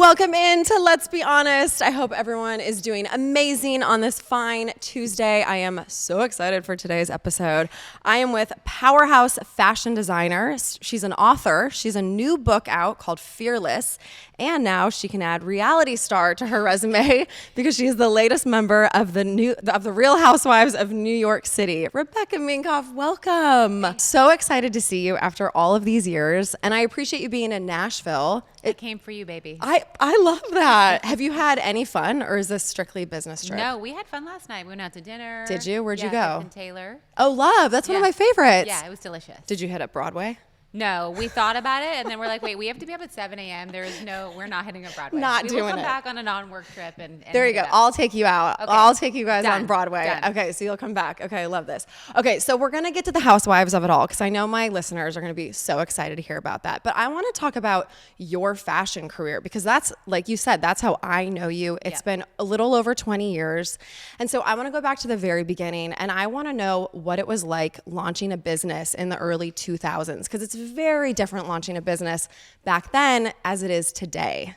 Welcome into Let's Be Honest. I hope everyone is doing amazing on this fine Tuesday. I am so excited for today's episode. I am with powerhouse fashion designer. She's an author. She's a new book out called Fearless. And now she can add reality star to her resume because she is the latest member of the Real Housewives of New York City. Rebecca Minkoff, welcome. So excited to see you after all of these years. And I appreciate you being in Nashville. It came for you, baby. I love that. Have you had any fun, or is this strictly business trip? No, we had fun last night. We went out to dinner. Did you? Where'd you go? In Taylor. Oh, Love. That's one of my favorites. Yeah, it was delicious. Did you hit up Broadway? No, we thought about it, and then we're like, wait, we have to be up at 7 a.m. We're not hitting up Broadway. We will come back on a non-work trip. And there you go. I'll take you out. Okay. I'll take you guys on Broadway. Done. Okay, so you'll come back. Okay, I love this. Okay, so we're going to get to the housewives of it all because I know my listeners are going to be so excited to hear about that. But I want to talk about your fashion career because that's, like you said, that's how I know you. It's been a little over 20 years. And so I want to go back to the very beginning, and I want to know what it was like launching a business in the early 2000s because it's very different launching a business back then as it is today.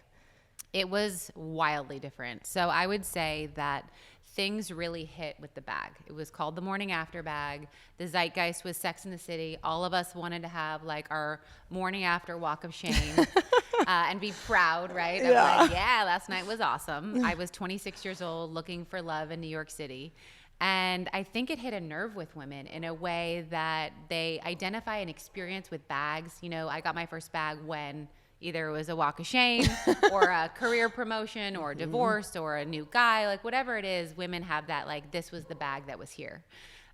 It was wildly different. So I would say that things really hit with the bag. It was called the morning after bag. The zeitgeist was Sex in the City. All of us wanted to have like our morning after walk of shame and be proud, right? Of like, yeah, last night was awesome. I was 26 years old looking for love in New York City. And I think it hit a nerve with women in a way that they identify an experience with bags. You know, I got my first bag when either it was a walk of shame or a career promotion or a divorce or a new guy, like whatever it is, women have that, like, this was the bag that was here.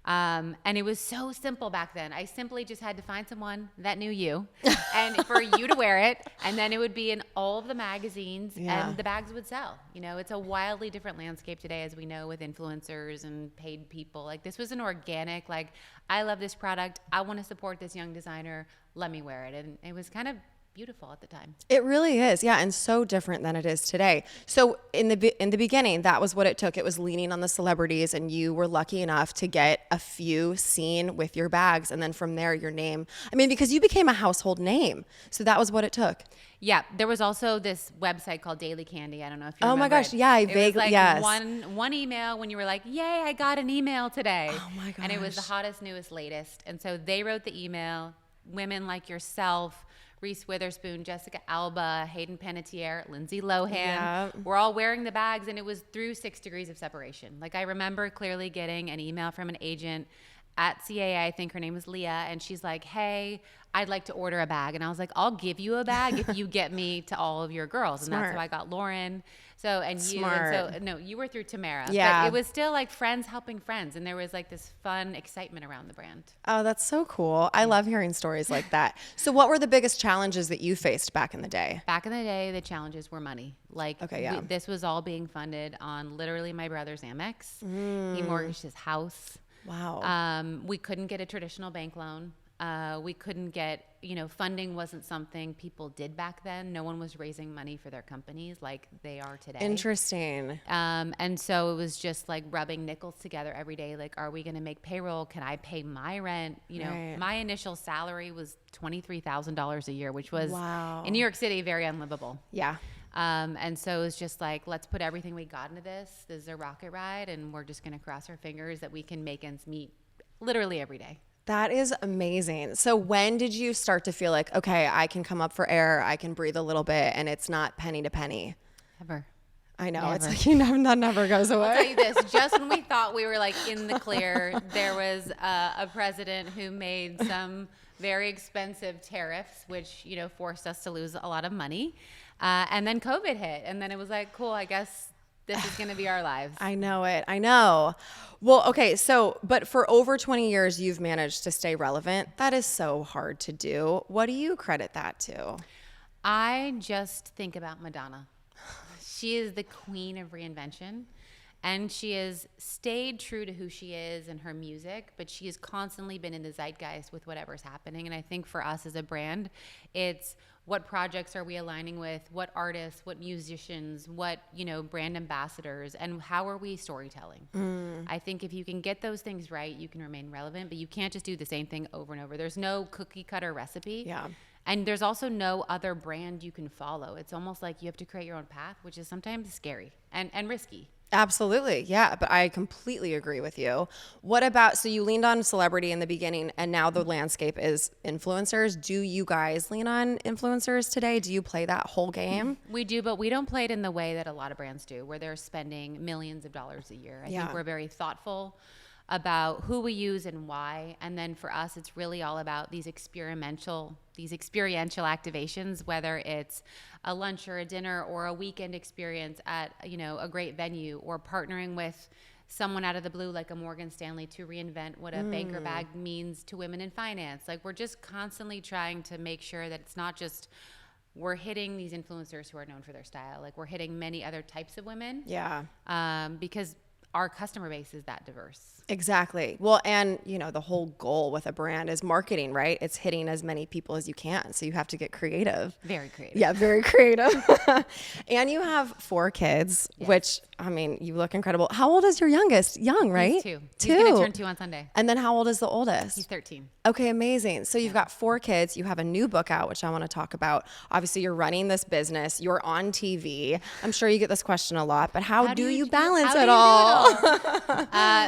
And it was so simple back then. I simply just had to find someone that knew you and for you to wear it. And then it would be in all of the magazines and the bags would sell. You know, it's a wildly different landscape today, as we know, with influencers and paid people. Like, this was an organic, like, I love this product. I want to support this young designer. Let me wear it. And it was kind of beautiful at the time. It really is. Yeah. And so different than it is today. So in the beginning, that was what it took. It was leaning on the celebrities, and you were lucky enough to get a few seen with your bags. And then from there, your name, I mean, because you became a household name. So that was what it took. Yeah. There was also this website called Daily Candy. I don't know if you remember. Oh my gosh. It. Yeah. I it vaguely, was like yes. one email when you were like, yay, I got an email today. Oh my gosh. And it was the hottest, newest, latest. And so they wrote the email. Women like yourself, Reese Witherspoon, Jessica Alba, Hayden Panettiere, Lindsay Lohan. We're all wearing the bags, and it was through 6 degrees of separation. Like, I remember clearly getting an email from an agent at CAA, I think her name was Leah, and she's like, hey, I'd like to order a bag. And I was like, I'll give you a bag if you get me to all of your girls. Smart. And that's how I got Lauren. So, and Smart. you, and so, no, you were through Tamara. Yeah. But it was still like friends helping friends. And there was like this fun excitement around the brand. Oh, that's so cool. I love hearing stories like that. So what were the biggest challenges that you faced back in the day? Back in the day, the challenges were money. Like, this was all being funded on literally my brother's Amex. He mortgaged his house. Wow. We couldn't get a traditional bank loan. We couldn't get, funding wasn't something people did back then. No one was raising money for their companies like they are today. Interesting. And so it was just like rubbing nickels together every day. Like, are we going to make payroll? Can I pay my rent? Right. My initial salary was $23,000 a year, which was in New York City, very unlivable. Yeah. And so it was just like, let's put everything we got into this. This is a rocket ride, and we're just going to cross our fingers that we can make ends meet literally every day. That is amazing. So when did you start to feel like, okay, I can come up for air, I can breathe a little bit, and it's not penny to penny? Ever. I know. Never. It's like, that never goes away. I'll tell you this, just when we thought we were like in the clear, there was a president who made some very expensive tariffs, which, forced us to lose a lot of money. And then COVID hit, and then it was like, cool, I guess this is going to be our lives. I know it. I know. Well, okay. So, but for over 20 years, you've managed to stay relevant. That is so hard to do. What do you credit that to? I just think about Madonna. She is the queen of reinvention, and she has stayed true to who she is and her music, but she has constantly been in the zeitgeist with whatever's happening. And I think for us as a brand, it's what projects are we aligning with, what artists, what musicians, what, brand ambassadors, and how are we storytelling? I think if you can get those things right, you can remain relevant, but you can't just do the same thing over and over. There's no cookie cutter recipe. Yeah. And there's also no other brand you can follow. It's almost like you have to create your own path, which is sometimes scary and risky. Absolutely. Yeah. But I completely agree with you. What about, so you leaned on celebrity in the beginning and now the landscape is influencers. Do you guys lean on influencers today? Do you play that whole game? We do, but we don't play it in the way that a lot of brands do, where they're spending millions of dollars a year. I think we're very thoughtful about who we use and why. And then for us, it's really all about these experiential activations, whether it's a lunch or a dinner or a weekend experience at, a great venue, or partnering with someone out of the blue like a Morgan Stanley to reinvent what a banker bag means to women in finance. Like, we're just constantly trying to make sure that it's not just we're hitting these influencers who are known for their style. Like, we're hitting many other types of women. Yeah. Because our customer base is that diverse. Exactly. Well, and the whole goal with a brand is marketing, right? It's hitting as many people as you can. So you have to get creative. Very creative. Yeah, very creative. And you have 4 kids, which, you look incredible. How old is your youngest? Young, right? He's 2. He's going to turn 2 on Sunday. And then how old is the oldest? He's 13. Okay, amazing. So you've got 4 kids. You have a new book out, which I want to talk about. Obviously, you're running this business. You're on TV. I'm sure you get this question a lot, but how do you balance it all?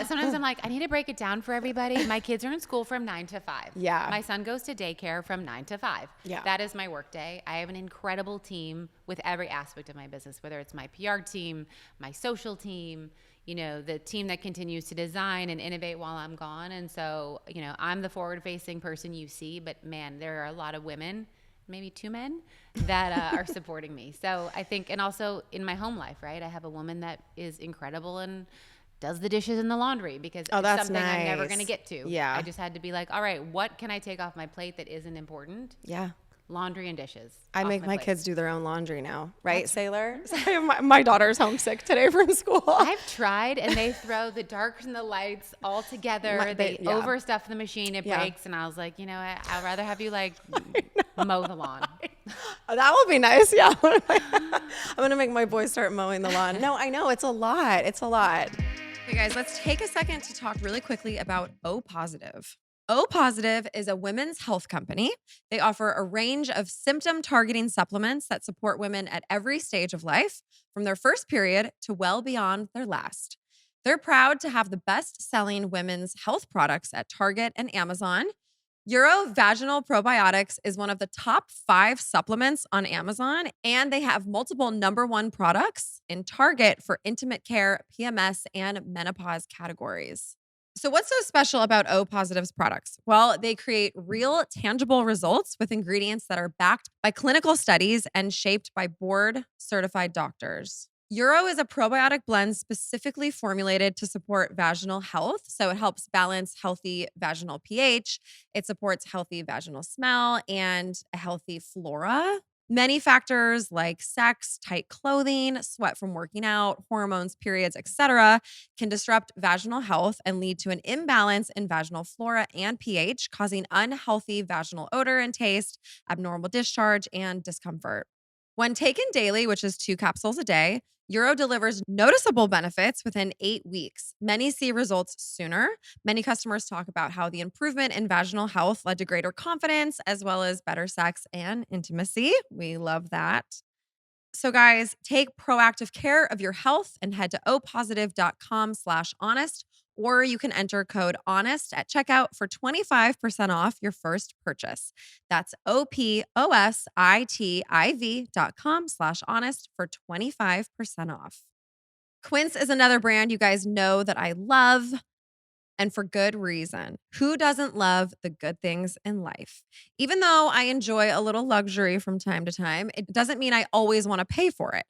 Sometimes I'm like, I need to break it down for everybody. My kids are in school from 9 to 5. Yeah. My son goes to daycare from 9 to 5. Yeah. That is my work day. I have an incredible team with every aspect of my business, whether it's my PR team, my social team, the team that continues to design and innovate while I'm gone. And so, I'm the forward-facing person you see, but man, there are a lot of women, maybe 2 men, that are supporting me. So I think, and also in my home life, right? I have a woman that is incredible and does the dishes and the laundry, because it's something I'm never going to get to. Yeah. I just had to be like, all right, what can I take off my plate that isn't important? Yeah. Laundry and dishes. I make my kids do their own laundry now, right, Sailor? my daughter's homesick today from school. I've tried, and they throw the darks and the lights all together. They overstuff the machine. It breaks. And I was like, I'd rather have you mow the lawn. That would be nice. Yeah. I'm going to make my boys start mowing the lawn. No, I know. It's a lot. It's a lot. Okay, guys, let's take a second to talk really quickly about O Positive. O Positive is a women's health company. They offer a range of symptom targeting supplements that support women at every stage of life, from their first period to well beyond their last. They're proud to have the best-selling women's health products at Target and Amazon. Vaginal Probiotics is one of the top 5 supplements on Amazon, and they have multiple #1 products in Target for intimate care, PMS, and menopause categories. So what's so special about O Positive's products? Well, they create real, tangible results with ingredients that are backed by clinical studies and shaped by board-certified doctors. Uro is a probiotic blend specifically formulated to support vaginal health. So it helps balance healthy vaginal pH. It supports healthy vaginal smell and a healthy flora. Many factors like sex, tight clothing, sweat from working out, hormones, periods, etc., can disrupt vaginal health and lead to an imbalance in vaginal flora and pH, causing unhealthy vaginal odor and taste, abnormal discharge, and discomfort. When taken daily, which is 2 capsules a day, Uro delivers noticeable benefits within 8 weeks. Many see results sooner. Many customers talk about how the improvement in vaginal health led to greater confidence, as well as better sex and intimacy. We love that. So guys, take proactive care of your health and head to opositive.com/honest, or you can enter code HONEST at checkout for 25% off your first purchase. That's opositiv.com/honest for 25% off. Quince is another brand you guys know that I love, and for good reason. Who doesn't love the good things in life? Even though I enjoy a little luxury from time to time, it doesn't mean I always want to pay for it.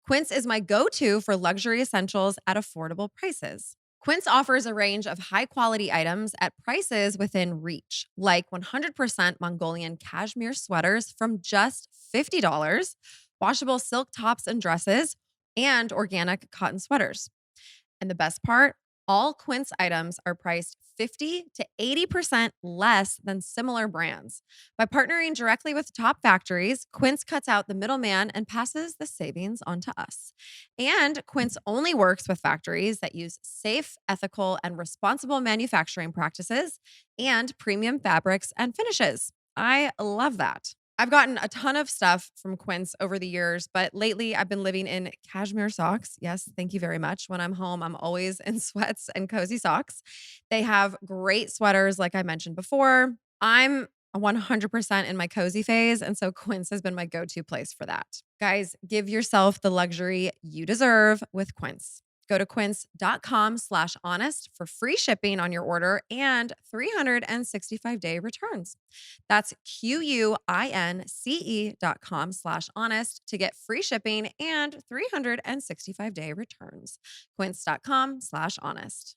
Quince is my go-to for luxury essentials at affordable prices. Quince offers a range of high-quality items at prices within reach, like 100% Mongolian cashmere sweaters from just $50, washable silk tops and dresses, and organic cotton sweaters. And the best part? All Quince items are priced 50 to 80% less than similar brands. By partnering directly with top factories, Quince cuts out the middleman and passes the savings on to us. And Quince only works with factories that use safe, ethical, and responsible manufacturing practices and premium fabrics and finishes. I love that. I've gotten a ton of stuff from Quince over the years, but lately I've been living in cashmere socks. Yes, thank you very much. When I'm home, I'm always in sweats and cozy socks. They have great sweaters, like I mentioned before. I'm 100% in my cozy phase, and so Quince has been my go-to place for that. Guys, give yourself the luxury you deserve with Quince. Go to quince.com/honest for free shipping on your order and 365-day returns. That's QUINCE.com/honest to get free shipping and 365-day returns. Quince.com/honest.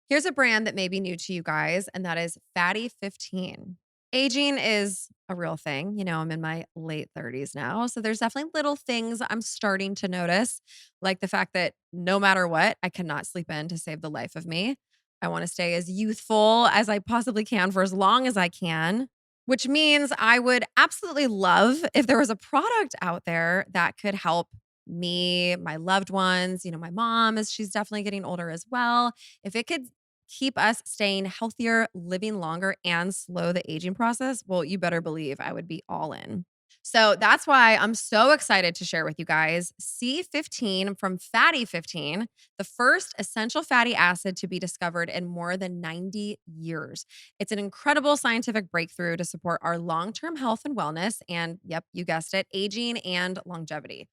Here's a brand that may be new to you guys, and that is Fatty 15. Aging is a real thing. I'm in my late 30s now. So there's definitely little things I'm starting to notice, like the fact that no matter what, I cannot sleep in to save the life of me. I want to stay as youthful as I possibly can for as long as I can, which means I would absolutely love if there was a product out there that could help me, my loved ones, my mom, as she's definitely getting older as well. If it could keep us staying healthier, living longer, and slow the aging process, well, you better believe I would be all in. So that's why I'm so excited to share with you guys C15 from Fatty 15, the first essential fatty acid to be discovered in more than 90 years. It's an incredible scientific breakthrough to support our long-term health and wellness, and yep, you guessed it, aging and longevity.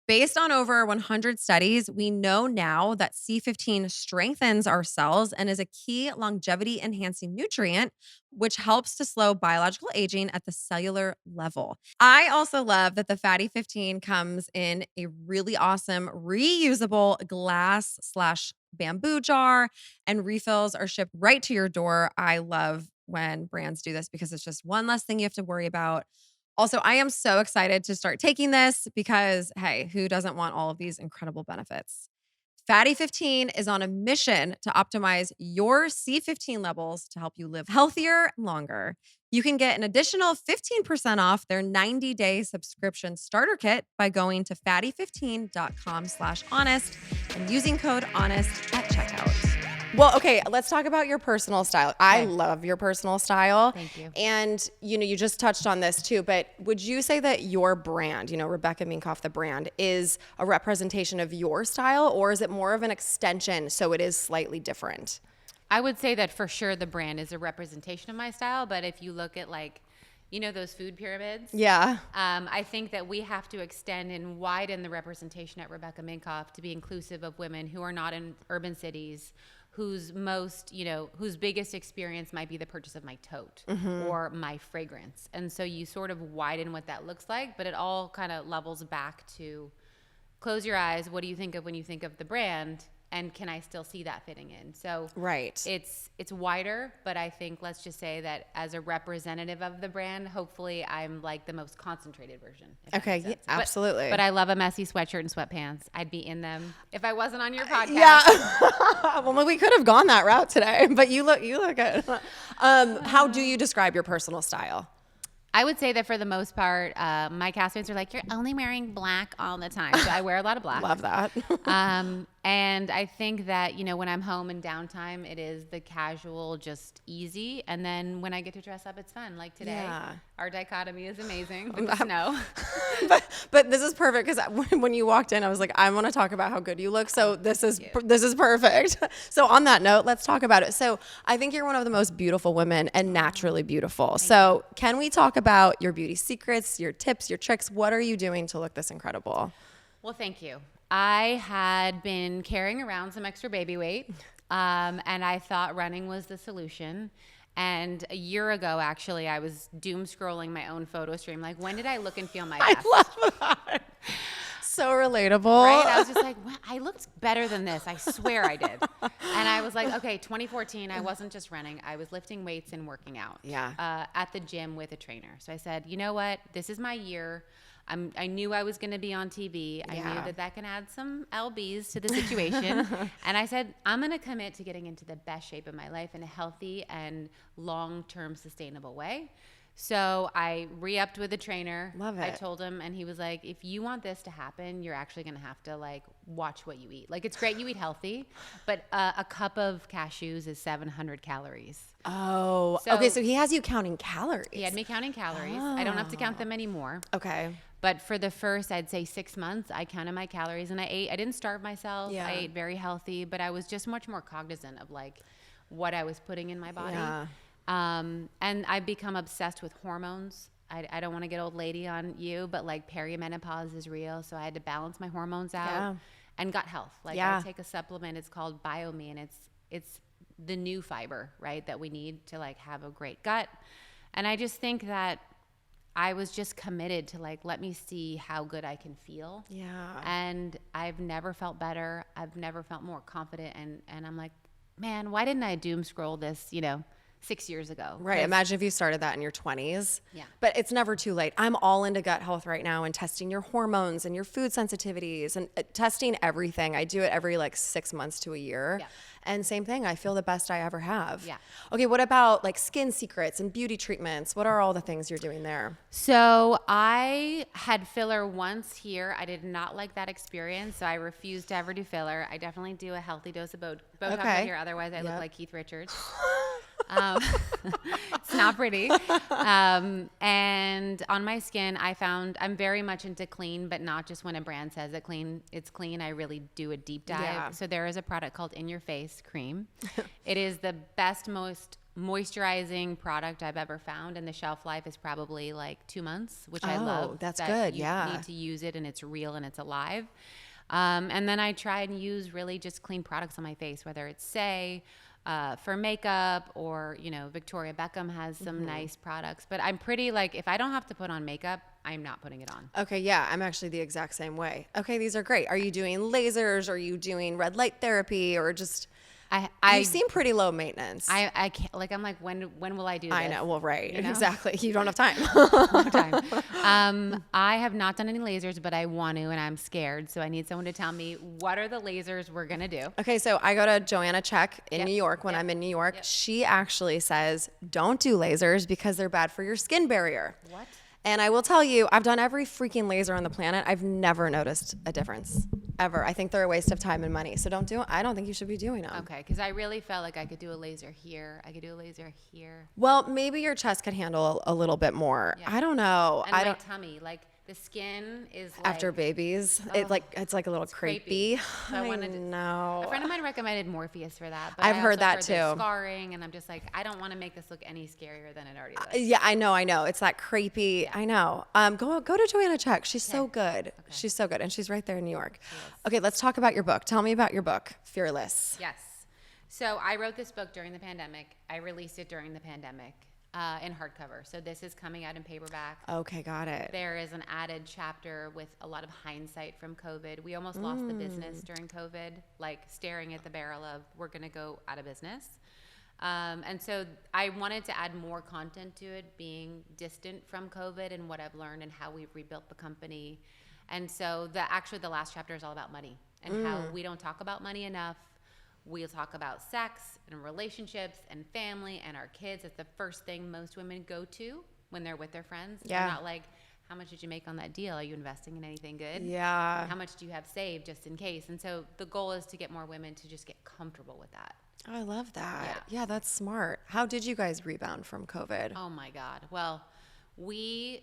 Based on over 100 studies, we know now that C15 strengthens our cells and is a key longevity enhancing nutrient, which helps to slow biological aging at the cellular level. I also love that the Fatty 15 comes in a really awesome reusable glass/bamboo jar, and refills are shipped right to your door. I love when brands do this because it's just one less thing you have to worry about. Also, I am so excited to start taking this because, hey, who doesn't want all of these incredible benefits? Fatty 15 is on a mission to optimize your C15 levels to help you live healthier and longer. You can get an additional 15% off their 90-day subscription starter kit by going to fatty15.com/honest and using code HONEST at checkout. Well, okay, let's talk about your personal style. I love your personal style. Thank you. And, you just touched on this too, but would you say that your brand, Rebecca Minkoff, the brand, is a representation of your style, or is it more of an extension so it is slightly different? I would say that for sure the brand is a representation of my style, but if you look at those food pyramids? Yeah. I think that we have to extend and widen the representation at Rebecca Minkoff to be inclusive of women who are not in urban cities, whose biggest experience might be the purchase of my tote or my fragrance. And so you sort of widen what that looks like, but it all kind of levels back to close your eyes. What do you think of when you think of the brand? And can I still see that fitting in? So right. It's wider, but I think let's just say that as a representative of the brand, hopefully I'm like the most concentrated version. Okay, yeah, absolutely. But I love a messy sweatshirt and sweatpants. I'd be in them if I wasn't on your podcast. Yeah. Well, we could have gone that route today, but you look good. How do you describe your personal style? I would say that for the most part, my castmates are like, you're only wearing black all the time. So I wear a lot of black. Love that. And I think that, when I'm home in downtime, it is the casual, just easy. And then when I get to dress up, it's fun. Like today, our dichotomy is amazing with the snow. but this is perfect because when you walked in, I was like, I want to talk about how good you look. So this is perfect. So on that note, let's talk about it. So I think you're one of the most beautiful women and naturally beautiful. So can we talk about your beauty secrets, your tips, your tricks? What are you doing to look this incredible? Well, thank you. I had been carrying around some extra baby weight, and I thought running was the solution. And a year ago, actually, I was doom scrolling my own photo stream. Like, when did I look and feel my best? I love that. So relatable. Right? I was just like, well, I looked better than this. I swear I did. And I was like, okay, 2014, I wasn't just running. I was lifting weights and working out at the gym with a trainer. So I said, you know what? This is my year. I knew I was going to be on TV. I knew that can add some lbs to the situation. And I said, I'm going to commit to getting into the best shape of my life in a healthy and long-term sustainable way. So I re-upped with a trainer. Love I it. told him, and he was like, if you want this to happen, you're actually going to have to like watch what you eat. Like, it's great you eat healthy, but a cup of cashews is 700 calories. Oh, So- okay. So he has you counting calories. He had me counting calories. I don't have to count them anymore. Okay. But for the first, I'd say 6 months, I counted my calories and I didn't starve myself. Yeah. I ate very healthy, but I was just much more cognizant of like what I was putting in my body. Yeah. And I've become obsessed with hormones. I don't want to get old lady on you, but like perimenopause is real. So I had to balance my hormones out and gut health. Like I take a supplement. It's called BioMe, and it's the new fiber, right? That we need to like have a great gut. And I just think that I was just committed to like, let me see how good I can feel. Yeah. And I've never felt better. I've never felt more confident. And I'm like, man, why didn't I doom scroll this, 6 years ago? Right. 'Cause- Imagine if you started that in your 20s. Yeah. But it's never too late. I'm all into gut health right now and testing your hormones and your food sensitivities and testing everything. I do it every like 6 months to a year. Yeah. And same thing, I feel the best I ever have. Yeah. Okay, what about like skin secrets and beauty treatments? What are all the things you're doing there? So I had filler once here. I did not like that experience, so I refused to ever do filler. I definitely do a healthy dose of Botox Okay. here. Otherwise, I look Yep. like Keith Richards. It's not pretty. And on my skin, I'm very much into clean, but not just when a brand says it's clean. I really do a deep dive. Yeah. So there is a product called In Your Face Cream. It is the best, most moisturizing product I've ever found, and the shelf life is probably like 2 months, which I love. That's that good. You Yeah. need to use it, and it's real and it's alive. And then I try and use really just clean products on my face, whether it's for makeup or, Victoria Beckham has some nice products. But I'm pretty like, if I don't have to put on makeup, I'm not putting it on. Okay, yeah, I'm actually the exact same way. Okay, these are great. Are you doing lasers? Are you doing red light therapy, or just? You seem pretty low maintenance. I can't, like, I'm like, when will I do this? I know. Well, right, You know? exactly. You don't have time. No time. I have not done any lasers, but I want to, and I'm scared. So I need someone to tell me, what are the lasers we're going to do? Okay, so I go to Joanna Check in Yep. New York when Yep. I'm in New York. Yep. She actually says, don't do lasers because they're bad for your skin barrier. What? And I will tell you, I've done every freaking laser on the planet. I've never noticed a difference, ever. I think they're a waste of time and money. So I don't think you should be doing them. Okay, because I really felt like I could do a laser here. I could do a laser here. Well, maybe your chest could handle a little bit more. Yeah. I don't know. And my tummy, like the skin is like, After babies, it's like a little crepey. crepey. So I wanted to- know. a friend of mine recommended Morpheus for that. But I've I heard also that there's too. Scarring, and I'm just like, I don't want to make this look any scarier than it already looks. Yeah, I know. It's that crepey. I know. Go to Joanna Check. She's so good. She's so good, and she's right there in New York. Okay, let's talk about your book. Tell me about your book, Fearless. Yes. So I wrote this book during the pandemic. I released it during the pandemic in hardcover. So this is coming out in paperback. Okay, got it. There is an added chapter with a lot of hindsight from COVID. We almost lost the business during COVID, like staring at the barrel of we're going to go out of business. And so I wanted to add more content to it, being distant from COVID and what I've learned and how we've rebuilt the company. And so the last chapter is all about money and how we don't talk about money enough. We'll talk about sex and relationships and family and our kids. It's the first thing most women go to when they're with their friends. Yeah. They're not like, how much did you make on that deal? Are you investing in anything good? Yeah. How much do you have saved just in case? And so the goal is to get more women to just get comfortable with that. Oh, I love that. Yeah, that's smart. How did you guys rebound from COVID? Oh my God. Well, we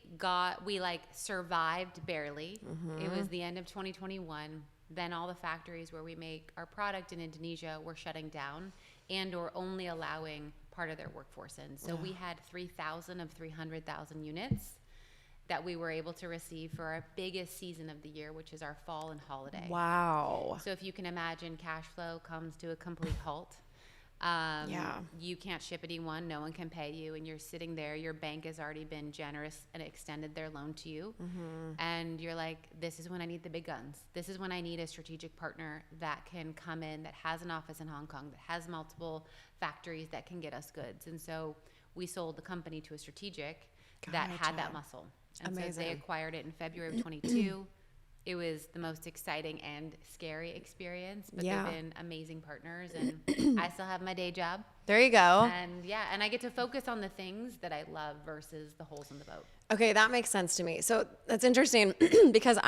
survived barely. It was the end of 2021. Then all the factories where we make our product in Indonesia were shutting down and or only allowing part of their workforce in. So we had 3,000 of 300,000 units that we were able to receive for our biggest season of the year, which is our fall and holiday. Wow. So if you can imagine, cash flow comes to a complete halt. You can't ship anyone, no one can pay you, and you're sitting there, your bank has already been generous and extended their loan to you. And you're like, this is when I need the big guns. This is when I need a strategic partner that can come in, that has an office in Hong Kong, that has multiple factories that can get us goods. And so we sold the company to a strategic that had that muscle. And so they acquired it in February of 22. it was the most exciting and scary experience, but Yeah. they've been amazing partners, and I still have my day job. There you go. And yeah, and I get to focus on the things that I love versus the holes in the boat. Okay, that makes sense to me. So that's interesting because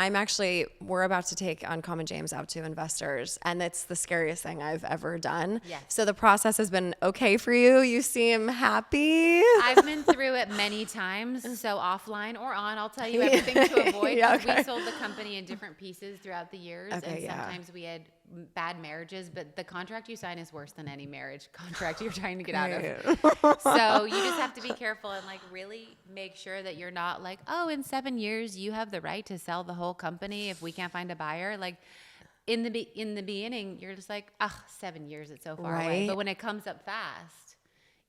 we're about to take Uncommon James out to investors, and it's the scariest thing I've ever done. Yes. So the process has been okay for you. You seem happy. I've been through it many times, so offline or on, I'll tell you everything to avoid. Yeah, okay. We sold the company in different pieces throughout the years, Okay, and yeah. sometimes we had bad marriages, but the contract you sign is worse than any marriage contract you're trying to get out of. So you just have to be careful and like really make sure that you're not like, oh, in 7 years you have the right to sell the whole company if we can't find a buyer. Like in the beginning, you're just like, 7 years, it's so far away. Right. But when it comes up fast,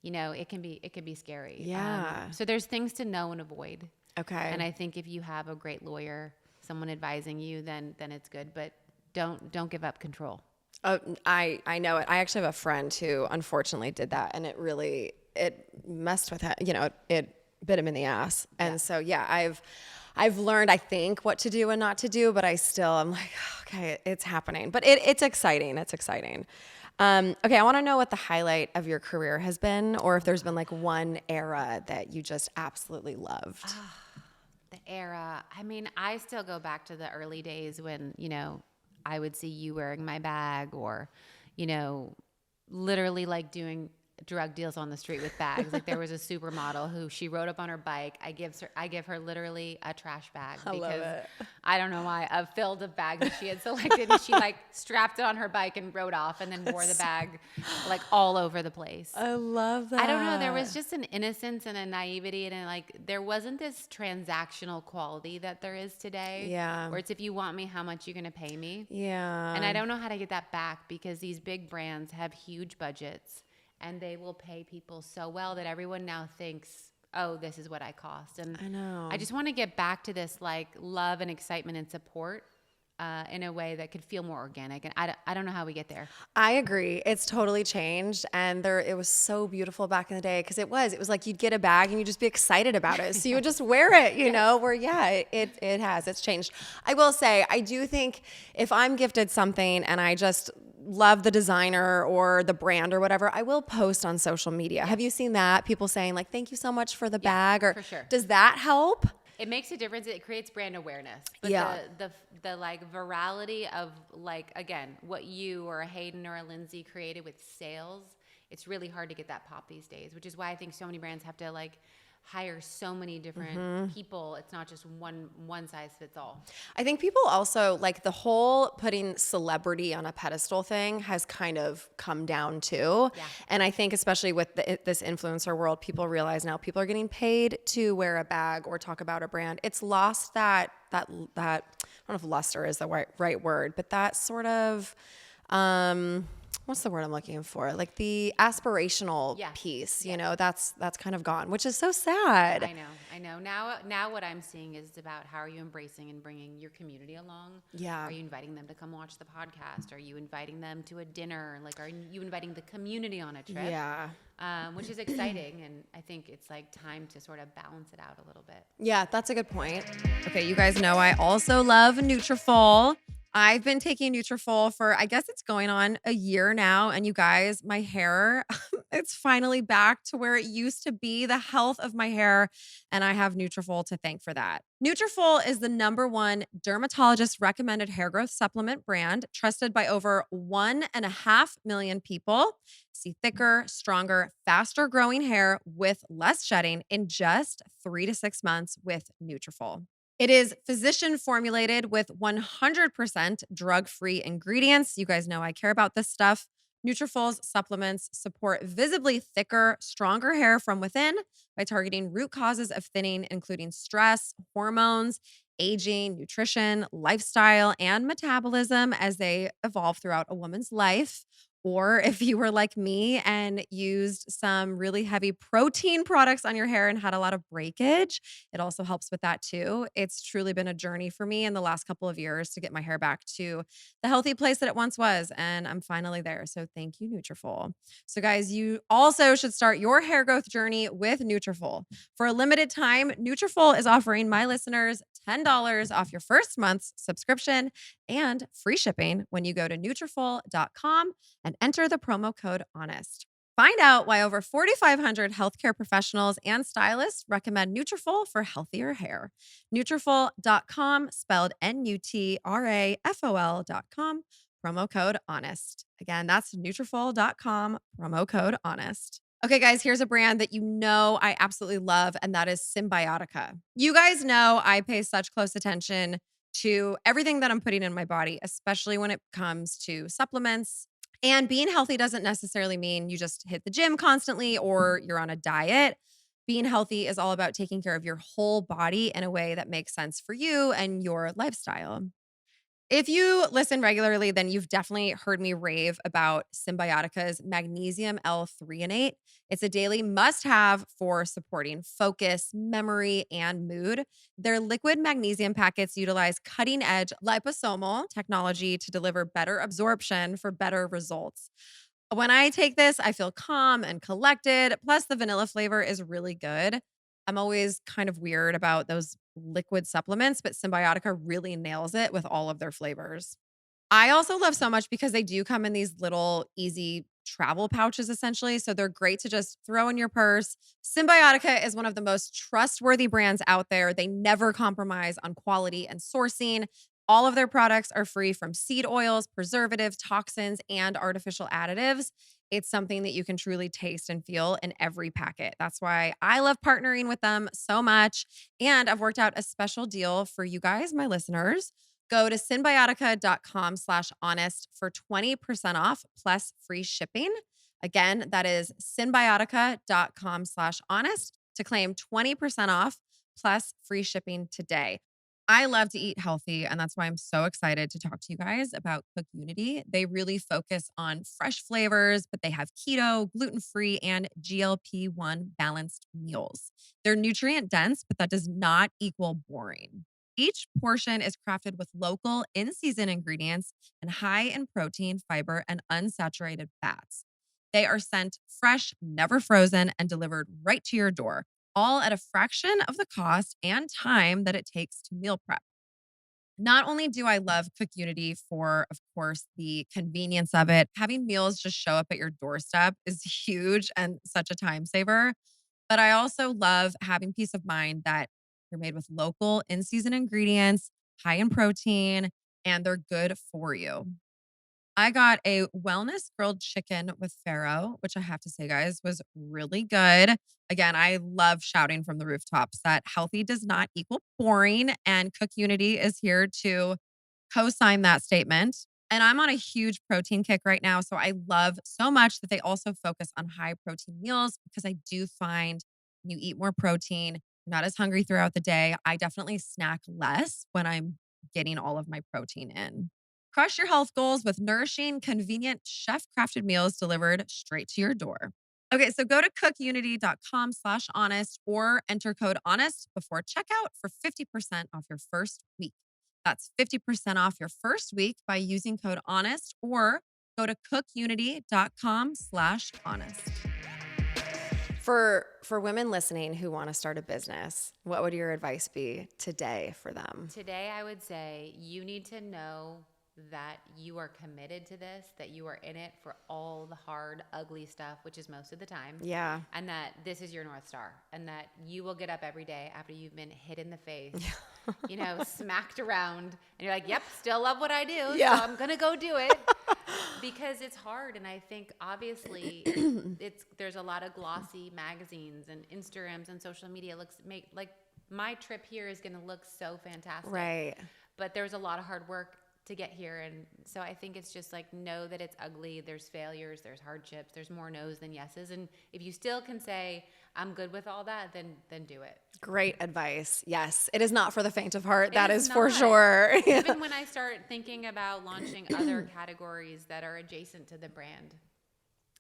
you know, it can be scary. Yeah. So there's things to know and avoid. Okay. And I think if you have a great lawyer, someone advising you, then it's good. But don't give up control. I know it. I actually have a friend who unfortunately did that, and it messed with him. You know, it bit him in the ass. And so yeah, I've learned, I think, what to do and not to do, but I'm like, okay, it's happening. But it's exciting. It's exciting. Okay, I want to know what the highlight of your career has been, or if there's been like one era that you just absolutely loved. The era. I mean, I still go back to the early days when, you know, I would see you wearing my bag, or, you know, literally like doing drug deals on the street with bags. Like there was a supermodel who she rode up on her bike. I give her literally a trash bag because I don't know why, a filled of bags that she had selected, and she like strapped it on her bike and rode off, and then wore the bag like all over the place. I love that. I don't know. There was just an innocence and a naivety, and like there wasn't this transactional quality that there is today. Yeah. Where it's, if you want me, how much you going to pay me? Yeah. And I don't know how to get that back, because these big brands have huge budgets, and they will pay people so well that everyone now thinks, oh, this is what I cost. And I know. I just want to get back to this like love and excitement and support in a way that could feel more organic. And I don't know how we get there. I agree. It's totally changed. And it was so beautiful back in the day, because it was like you'd get a bag and you'd just be excited about it. So you would just wear it, you know, where it's changed. I will say, I do think if I'm gifted something and I just love the designer or the brand or whatever, I will post on social media. Have you seen that? People saying like, thank you so much for the bag, or for sure. Does that help? It makes a difference. It creates brand awareness. But Yeah. the like virality of like, again, what you or a Hayden or a Lindsay created with sales, it's really hard to get that pop these days, which is why I think so many brands have to like hire so many different people. It's not just one size fits all. I think people also like the whole putting celebrity on a pedestal thing has kind of come down too. Yeah. And I think especially with this influencer world, people realize now people are getting paid to wear a bag or talk about a brand. It's lost that I don't know if luster is the right word, but that sort of what's the word I'm looking for? Like the aspirational piece, you know, that's kind of gone, which is so sad. I know. Now what I'm seeing is about how are you embracing and bringing your community along? Yeah. Are you inviting them to come watch the podcast? Are you inviting them to a dinner? Like, are you inviting the community on a trip? Yeah. Which is exciting. And I think it's like time to sort of balance it out a little bit. Yeah, that's a good point. Okay, you guys know I also love Nutrafol. I've been taking Nutrafol for, I guess it's going on a year now. And you guys, my hair, it's finally back to where it used to be, the health of my hair. And I have Nutrafol to thank for that. Nutrafol is the #1 dermatologist recommended hair growth supplement brand, trusted by over 1.5 million people. See thicker, stronger, faster growing hair with less shedding in just 3 to 6 months with Nutrafol. It is physician formulated with 100% drug-free ingredients. You guys know I care about this stuff. Nutrafol's supplements support visibly thicker, stronger hair from within by targeting root causes of thinning, including stress, hormones, aging, nutrition, lifestyle, and metabolism as they evolve throughout a woman's life. Or if you were like me and used some really heavy protein products on your hair and had a lot of breakage, it also helps with that too. It's truly been a journey for me in the last couple of years to get my hair back to the healthy place that it once was. And I'm finally there. So thank you, Nutrafol. So guys, you also should start your hair growth journey with Nutrafol. For a limited time, Nutrafol is offering my listeners $10 off your first month's subscription and free shipping when you go to Nutrafol.com and enter the promo code HONEST. Find out why over 4,500 healthcare professionals and stylists recommend Nutrafol for healthier hair. Nutrafol.com, spelled Nutrafol.com, promo code HONEST. Again, that's Nutrafol.com, promo code HONEST. Okay, guys, here's a brand that you know I absolutely love, and that is Symbiotica. You guys know I pay such close attention to everything that I'm putting in my body, especially when it comes to supplements. And being healthy doesn't necessarily mean you just hit the gym constantly or you're on a diet. Being healthy is all about taking care of your whole body in a way that makes sense for you and your lifestyle. If you listen regularly, then you've definitely heard me rave about Symbiotica's magnesium L-threonate. It's a daily must-have for supporting focus, memory, and mood. Their liquid magnesium packets utilize cutting-edge liposomal technology to deliver better absorption for better results. When I take this, I feel calm and collected. Plus, the vanilla flavor is really good. I'm always kind of weird about those liquid supplements, but Symbiotica really nails it with all of their flavors. I also love so much because they do come in these little easy travel pouches, essentially. So they're great to just throw in your purse. Symbiotica is one of the most trustworthy brands out there. They never compromise on quality and sourcing. All of their products are free from seed oils, preservatives, toxins, and artificial additives. It's something that you can truly taste and feel in every packet. That's why I love partnering with them so much. And I've worked out a special deal for you guys, my listeners. Go to symbiotica.com/honest for 20% off plus free shipping. Again, that is symbiotica.com/honest to claim 20% off plus free shipping today. I love to eat healthy, and that's why I'm so excited to talk to you guys about Cook Unity. They really focus on fresh flavors, but they have keto, gluten-free, and GLP-1 balanced meals. They're nutrient dense, but that does not equal boring. Each portion is crafted with local in-season ingredients and high in protein, fiber, and unsaturated fats. They are sent fresh, never frozen, and delivered right to your door, all at a fraction of the cost and time that it takes to meal prep. Not only do I love Cook Unity for, of course, the convenience of it, having meals just show up at your doorstep is huge and such a time saver. But I also love having peace of mind that they're made with local in season ingredients, high in protein, and they're good for you. I got a wellness grilled chicken with farro, which I have to say, guys, was really good. Again, I love shouting from the rooftops that healthy does not equal boring, and Cook Unity is here to co-sign that statement. And I'm on a huge protein kick right now. So I love so much that they also focus on high protein meals because I do find when you eat more protein, you're not as hungry throughout the day. I definitely snack less when I'm getting all of my protein in. Crush your health goals with nourishing, convenient, chef-crafted meals delivered straight to your door. Okay, so go to cookunity.com/honest or enter code HONEST before checkout for 50% off your first week. That's 50% off your first week by using code HONEST or go to cookunity.com/honest. For women listening who want to start a business, what would your advice be today for them? Today, I would say you need to know that you are committed to this, that you are in it for all the hard, ugly stuff, which is most of the time. Yeah. And that this is your North Star and that you will get up every day after you've been hit in the face, smacked around and you're like, yep, still love what I do. Yeah. So I'm going to go do it because it's hard. And I think obviously there's a lot of glossy magazines and Instagrams and social media like my trip here is going to look so fantastic. Right. But there's a lot of hard work to get here. And so I think it's just like, know that it's ugly. There's failures, there's hardships, there's more no's than yeses. And if you still can say, I'm good with all that, then do it. Great advice. Yes. It is not for the faint of heart. It That is is for not. sure. Even when I start thinking about launching other categories that are adjacent to the brand,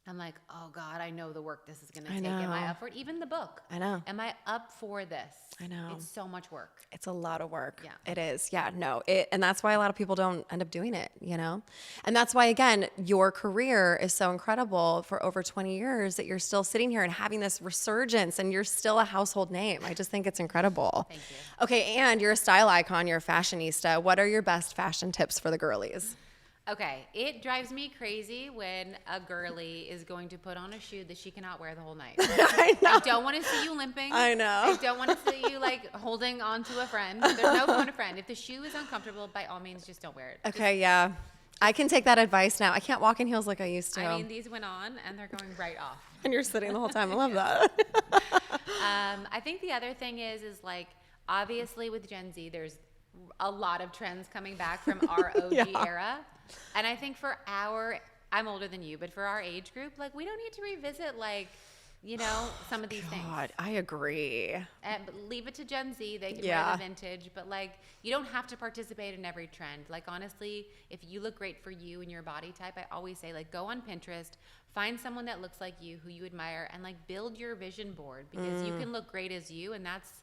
I'm like, oh God, I know the work this is going to take. Am I up for it? Even the book. I know. Am I up for this? I know. It's so much work. It's a lot of work. Yeah. It is. Yeah, no. And that's why a lot of people don't end up doing it, you know? And that's why, again, your career is so incredible for over 20 years that you're still sitting here and having this resurgence and you're still a household name. I just think it's incredible. Thank you. Okay, and you're a style icon, you're a fashionista. What are your best fashion tips for the girlies? Okay, it drives me crazy when a girly is going to put on a shoe that she cannot wear the whole night. I know. I don't want to see you limping. I know. I don't want to see you like holding onto a friend. There's no phone a friend. If the shoe is uncomfortable, by all means, just don't wear it. Okay, yeah. I can take that advice now. I can't walk in heels like I used to. I mean, these went on and they're going right off. And you're sitting the whole time. I love that. I think the other thing is like, obviously with Gen Z, there's a lot of trends coming back from our OG era. And I think for I'm older than you, but for our age group, like we don't need to revisit like, you know, some of these things. God, I agree. And leave it to Gen Z. They can wear the vintage, but like you don't have to participate in every trend. Like honestly, if you look great for you and your body type, I always say like go on Pinterest, find someone that looks like you, who you admire, and like build your vision board because you can look great as you, and that's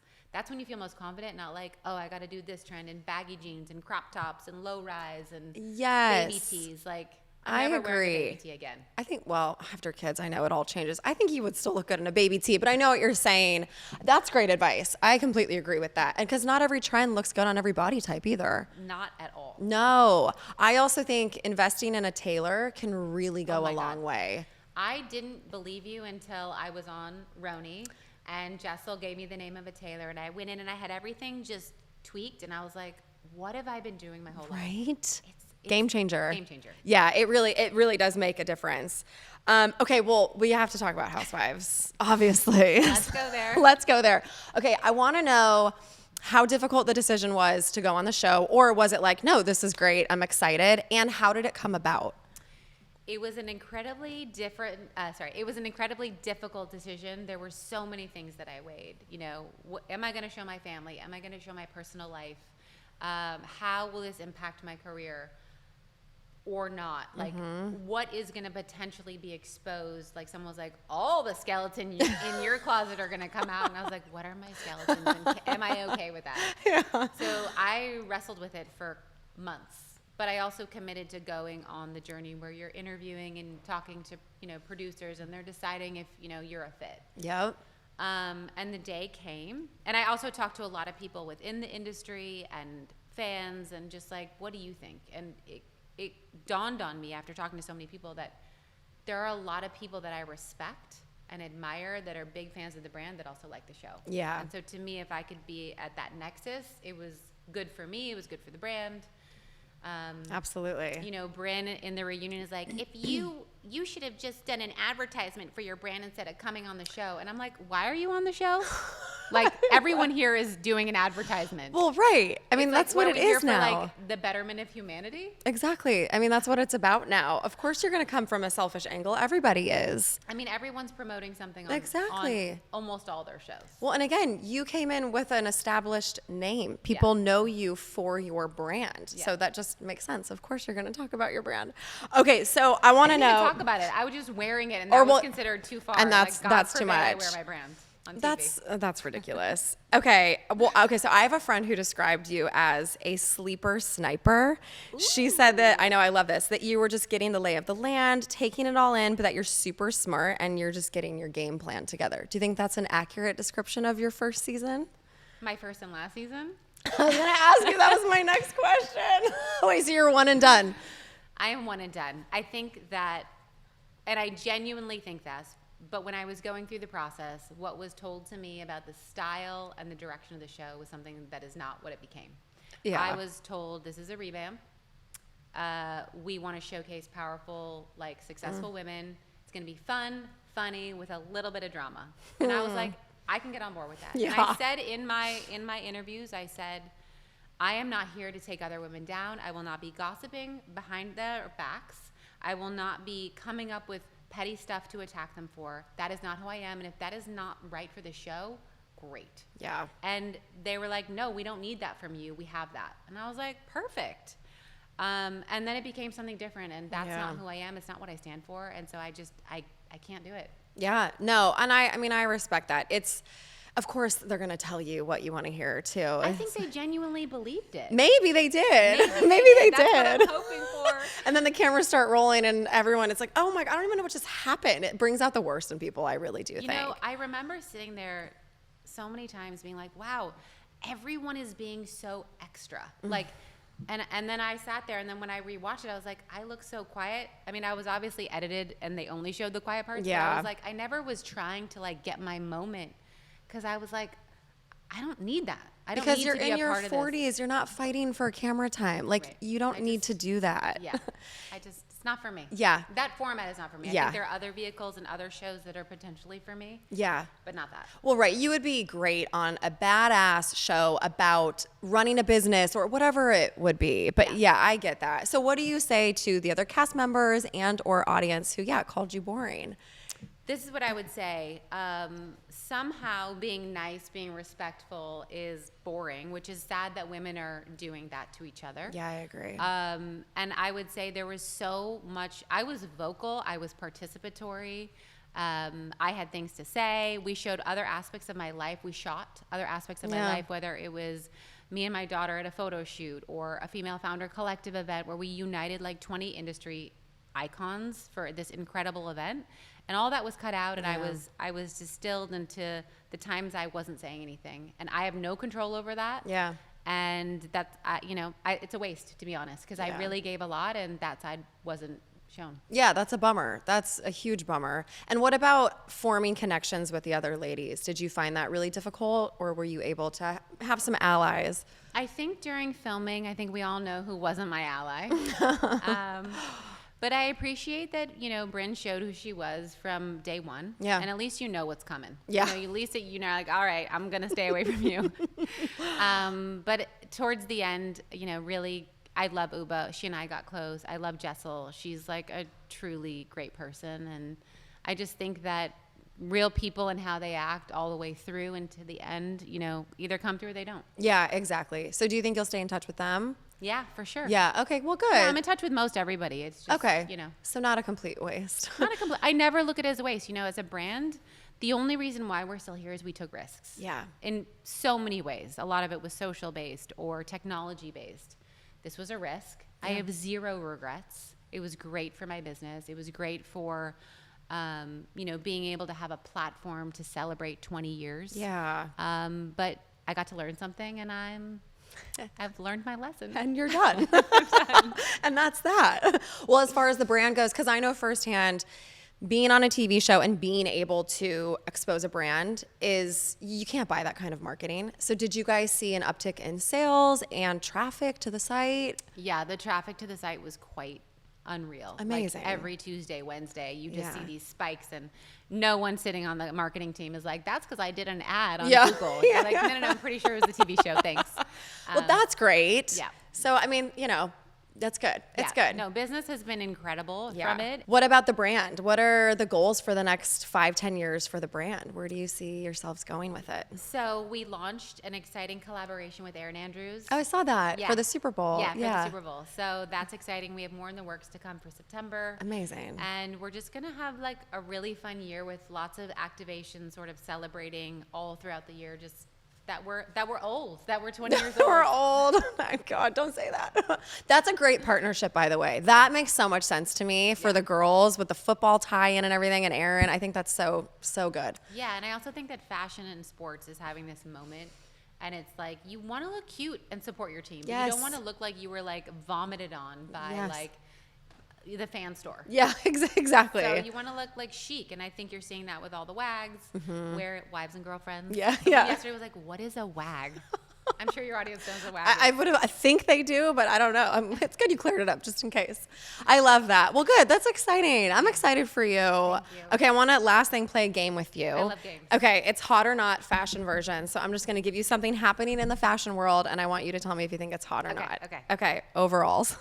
when you feel most confident, not like, oh, I got to do this trend in baggy jeans and crop tops and low rise and baby tees. Like, I'm never wearing a baby tee again. I think, well, after kids, I know it all changes. I think you would still look good in a baby tee, but I know what you're saying. That's great advice. I completely agree with that. And because not every trend looks good on every body type either. Not at all. No. I also think investing in a tailor can really go a long way. I didn't believe you until I was on Roni. And Jessel gave me the name of a tailor, and I went in and I had everything just tweaked, and I was like, what have I been doing my whole life? Right? It's Game changer. Game changer. Yeah, it really does make a difference. Okay, well, we have to talk about Housewives, obviously. Let's go there. Let's go there. Okay, I want to know how difficult the decision was to go on the show, or was it like, no, this is great, I'm excited, and how did it come about? It was an incredibly difficult decision. There were so many things that I weighed. You know, am I going to show my family? Am I going to show my personal life? How will this impact my career or not? Like, what is going to potentially be exposed? Like, someone was like, all the skeletons in your closet are going to come out. And I was like, what are my skeletons? And am I okay with that? Yeah. So I wrestled with it for months. But I also committed to going on the journey where you're interviewing and talking to, you know, producers, and they're deciding if, you know, you're a fit. Yep. And the day came, and I also talked to a lot of people within the industry and fans, and just like, what do you think? And it dawned on me after talking to so many people that there are a lot of people that I respect and admire that are big fans of the brand that also like the show. Yeah. And so to me, if I could be at that nexus, it was good for me. It was good for the brand. Absolutely. You know, Bryn in the reunion is like, if you should have just done an advertisement for your brand instead of coming on the show. And I'm like, why are you on the show? Like, everyone here is doing an advertisement. Well, right. I mean, that's what it is now. For, like, the betterment of humanity. Exactly. I mean, that's what it's about now. Of course, you're going to come from a selfish angle. Everybody is. I mean, everyone's promoting something on almost all their shows. Well, and again, you came in with an established name. People know you for your brand. Yeah. So that just makes sense. Of course, you're going to talk about your brand. Okay, so I want to know. Talk about it. I was just wearing it, and that was considered too far. And that's too much. I wear my brand on TV. That's ridiculous. Okay. Well, okay. So I have a friend who described you as a sleeper sniper. Ooh. She said that, I know, I love this, that you were just getting the lay of the land, taking it all in, but that you're super smart and you're just getting your game plan together. Do you think that's an accurate description of your first season? My first and last season? I was going to ask you. That was my next question. Wait, so you're one and done? I am one and done. I think that, and I genuinely think this, but when I was going through the process, what was told to me about the style and the direction of the show was something that is not what it became. Yeah. I was told, this is a revamp. We want to showcase powerful, like, successful women. It's going to be fun, funny, with a little bit of drama. And I was like, I can get on board with that. Yeah. And I said in my interviews, I said, I am not here to take other women down. I will not be gossiping behind their backs. I will not be coming up with petty stuff to attack them for. That is not who I am. And if that is not right for the show, great. Yeah. And they were like, no, we don't need that from you. We have that. And I was like, perfect. And then it became something different. And that's not who I am. It's not what I stand for. And so I can't do it. Yeah. No. And I mean, I respect that. Of course, they're going to tell you what you want to hear, too. I think they genuinely believed it. Maybe they did. Maybe they did. That's what I'm hoping for. And then the cameras start rolling and everyone, it's like, oh my God, I don't even know what just happened. It brings out the worst in people, I really do think. You know, I remember sitting there so many times being like, wow, everyone is being so extra. Like, and then I sat there, and then when I rewatched it, I was like, I look so quiet. I mean, I was obviously edited and they only showed the quiet parts. Yeah. But I was like, I never was trying to like get my moment. Because I was like, I don't need that. I don't because need you're to be in a your part of 40s, this. you're not fighting for camera time. Like, Right. you don't need to do that. Yeah. It's not for me. Yeah. That format is not for me. I Yeah. think there are other vehicles and other shows that are potentially for me. Yeah. But not that. Well, right. You would be great on a badass show about running a business or whatever it would be. But yeah, I get that. So what do you say to the other cast members and or audience who, called you boring? This is what I would say. Somehow being nice, being respectful is boring, which is sad that women are doing that to each other. Yeah, I agree. And I would say there was so much. I was vocal. I was participatory. I had things to say. We showed other aspects of my life. We shot other aspects of my life, whether it was me and my daughter at a photo shoot or a female founder collective event where we united like 20 industry icons for this incredible event. And all that was cut out, and I was distilled into the times I wasn't saying anything, and I have no control over that. Yeah. And that's it's a waste, to be honest, because I really gave a lot, and that side wasn't shown. Yeah, that's a bummer. That's a huge bummer. And what about forming connections with the other ladies? Did you find that really difficult, or were you able to have some allies? I think during filming, I think we all know who wasn't my ally. But I appreciate that, Brynn showed who she was from day one. Yeah. And at least you know what's coming. Yeah. At least like, all right, I'm going to stay away from you. But towards the end, really, I love Uba. She and I got close. I love Jessel. She's like a truly great person. And I just think that real people and how they act all the way through and to the end, either come through or they don't. Yeah, exactly. So do you think you'll stay in touch with them? Yeah, for sure. Yeah. Okay. Well, good. Yeah, I'm in touch with most everybody. It's just, okay. So not a complete waste. Not a complete. I never look at it as a waste. As a brand, the only reason why we're still here is we took risks. Yeah. In so many ways. A lot of it was social based or technology based. This was a risk. Yeah. I have zero regrets. It was great for my business. It was great for, being able to have a platform to celebrate 20 years. Yeah. But I got to learn something, and I've learned my lesson. And you're done. And that's that. Well, as far as the brand goes, because I know firsthand, being on a TV show and being able to expose a brand you can't buy that kind of marketing. So did you guys see an uptick in sales and traffic to the site? Yeah, the traffic to the site was quite unreal. Amazing. Like every Tuesday, Wednesday, you just see these spikes, and no one sitting on the marketing team is like, that's because I did an ad on Google. You're like, no, I'm pretty sure it was a TV show. Thanks. Well, that's great. Yeah. So, I mean, that's good. It's good. No, business has been incredible from it. What about the brand? What are the goals for the next 5-10 years for the brand? Where do you see yourselves going with it? So we launched an exciting collaboration with Erin Andrews. Oh, I saw that for the Super Bowl. Yeah, for the Super Bowl. So that's exciting. We have more in the works to come for September. Amazing. And we're just going to have like a really fun year with lots of activations, sort of celebrating all throughout the year, just that we're old, that we're 20 years old. We're old. Oh my God, don't say that. That's a great partnership, by the way. That makes so much sense to me for the girls with the football tie-in and everything, and Erin. I think that's so good. Yeah, and I also think that fashion and sports is having this moment. And it's like, you want to look cute and support your team. Yes. You don't want to look like you were like vomited on by like the fan store. Yeah, exactly. So you want to look like chic, and I think you're seeing that with all the wags, wives and girlfriends. Yeah, Someone yesterday was like, "What is a wag?" I'm sure your audience knows what I think they do, but I don't know. It's good you cleared it up just in case. I love that. Well, good. That's exciting. I'm excited for you. Thank you. Okay, I want to last thing play a game with you. I love games. Okay, it's hot or not fashion version. So I'm just going to give you something happening in the fashion world, and I want you to tell me if you think it's hot or not. Okay. Overalls.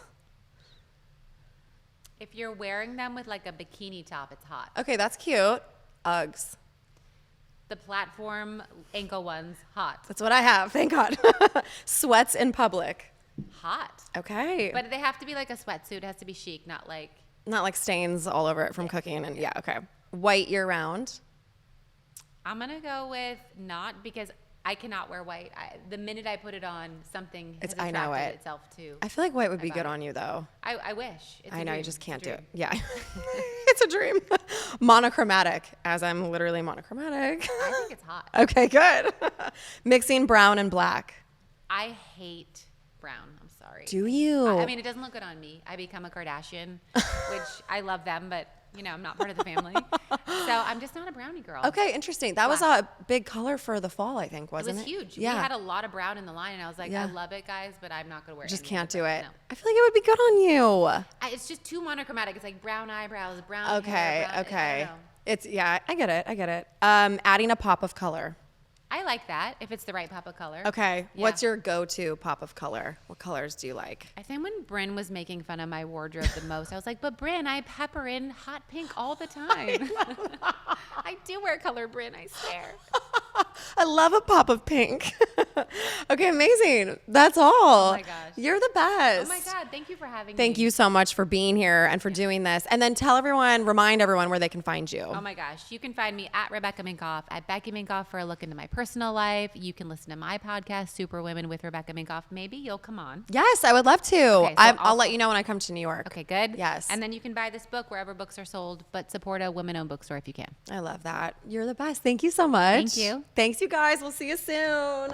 If you're wearing them with like a bikini top, it's hot. Okay, that's cute. Uggs. The platform ankle ones, hot. That's what I have. Thank God. Sweats in public. Hot. Okay. But they have to be like a sweatsuit. It has to be chic, not like stains all over it from cooking. And okay. White year round. I'm going to go with not, because I cannot wear white. The minute I put it on, something has attracted itself to. I feel like white would be good on you, though. I wish. I know, you just can't do it. Yeah. It's a dream. Monochromatic, as I'm literally monochromatic. I think it's hot. Okay, good. Mixing brown and black. I hate brown. I'm sorry. Do you? I mean, it doesn't look good on me. I become a Kardashian, which I love them, but I'm not part of the family. So I'm just not a brownie girl. Okay, interesting. That was a big color for the fall, I think, wasn't it? It was huge. Yeah. We had a lot of brown in the line, and I was like, I love it, guys, but I'm not going to wear it. Just can't do it. No. I feel like it would be good on you. It's just too monochromatic. It's like brown eyebrows, brown hair. Okay. I get it. Adding a pop of color. I like that if it's the right pop of color. Okay. Yeah. What's your go-to pop of color? What colors do you like? I think when Bryn was making fun of my wardrobe the most, I was like, but Bryn, I pepper in hot pink all the time. I do wear color, Bryn, I swear. I love a pop of pink. Okay, amazing. That's all. Oh my gosh. You're the best. Oh my God. Thank you for having me. Thank you so much for being here and for doing this. And then remind everyone where they can find you. Oh my gosh. You can find me at Rebecca Minkoff, at Becky Minkoff for a look into my personal life. You can listen to my podcast, Super Women with Rebecca Minkoff. Maybe you'll come on. Yes, I would love to. Okay, so I'll let you know when I come to New York. Okay, good. Yes. And then you can buy this book wherever books are sold, but support a women-owned bookstore if you can. I love that. You're the best. Thank you so much. Thank you. Thanks, you guys. We'll see you soon.